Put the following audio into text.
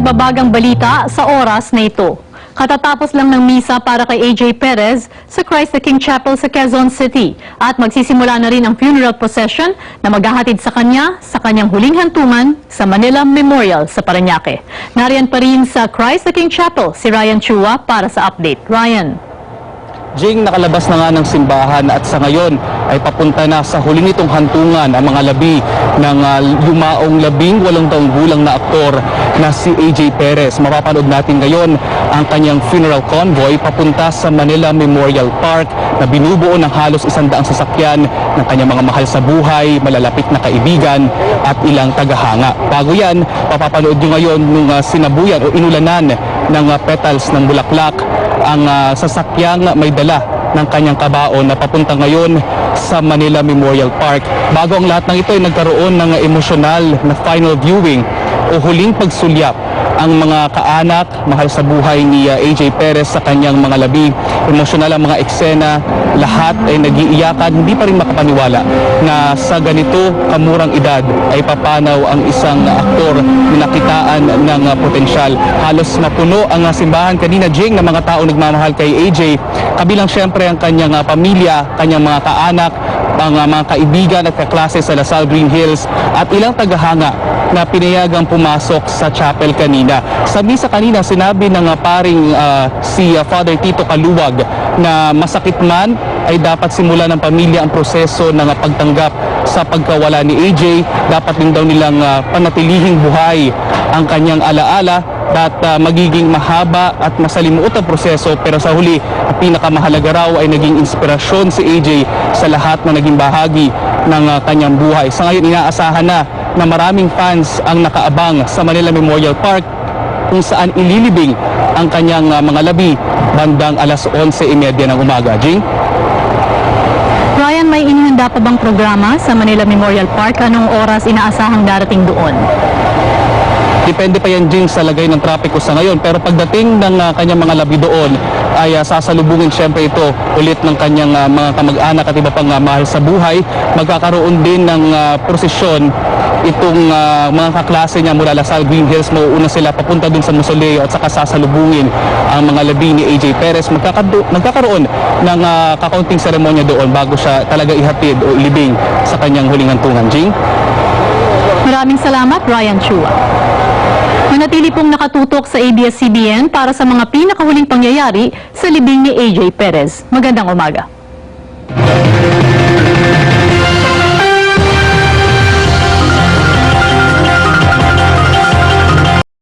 nagbabagang balita sa oras na ito. Katatapos lang ng misa para kay AJ Perez sa Christ the King Chapel sa Quezon City at magsisimula na rin ang funeral procession na maghahatid sa kanya sa kanyang huling hantungan sa Manila Memorial sa Parañaque. Nariyan pa rin sa Christ the King Chapel si Ryan Chua para sa update. Ryan. Jing, nakalabas na nga ng simbahan at sa ngayon ay papunta na sa huli nitong hantungan ang mga labi ng yumaong 18 taong gulang na aktor na si AJ Perez. Mapapanood natin ngayon ang kanyang funeral convoy papunta sa Manila Memorial Park na binubuo ng halos 100 sasakyan ng kanyang mga mahal sa buhay, malalapit na kaibigan at ilang tagahanga. Bago yan, mapapanood nyo ngayon nung sinabuyan o inulanan ng petals ng bulaklak ang sasakyang may dala ng kanyang kabaon na papunta ngayon sa Manila Memorial Park. Bago ang lahat ng ito ay nagkaroon ng emosyonal na final viewing o huling pagsulyap ang mga kaanak, mahal sa buhay ni AJ Perez sa kanyang mga labi. Emosyonal ang mga eksena, lahat ay nag-iiyakan, hindi pa rin makapaniwala na sa ganito kamurang edad ay papanaw ang isang aktor na nakitaan ng potensyal. Halos mapuno ang simbahan kanina, Jing, na mga tao nagmamahal kay AJ, kabilang syempre ang kanyang pamilya, kanyang mga kaanak, ang mga kaibigan at kaklase sa Lasal Green Hills at ilang tagahanga na pinayagang pumasok sa chapel kanina. Sa misa kanina, sinabi ng paring si Father Tito Kaluwag na masakit man ay dapat simulan ng pamilya ang proseso ng pagtanggap sa pagkawala ni AJ. Dapat din daw nilang panatilihing buhay ang kanyang alaala at magiging mahaba at masalimuot ang proseso, pero sa huli, ang pinakamahalaga raw ay naging inspirasyon si AJ sa lahat na naging bahagi ng kanyang buhay. Sa ngayon, inaasahan na maraming fans ang nakaabang sa Manila Memorial Park kung saan ililibing ang kanyang mga labi bandang alas 11:30 ng umaga. Jing? Ryan, may inihanda pa bang programa sa Manila Memorial Park? Anong oras inaasahang darating doon? Depende pa yan, Jing, sa lagay ng trapiko sa ngayon. Pero pagdating ng kanyang mga labi doon, ay sasalubungin siyempre ito ulit ng kanyang mga kamag-anak at iba pang mahal sa buhay. Magkakaroon din ng prosesyon itong mga kaklase niya mula Lasal Green Hills. Mauuna sila papunta dun sa Mausoleo at saka sasalubungin ang mga labi ni AJ Perez. Magkakaroon ng kakaunting seremonya doon bago siya talaga ihatid o ilibing sa kanyang huling hantungan. Jing? Maraming salamat, Ryan Chua. Manatili pong nakatutok sa ABS-CBN para sa mga pinakahuling pangyayari sa libing ni AJ Perez. Magandang umaga.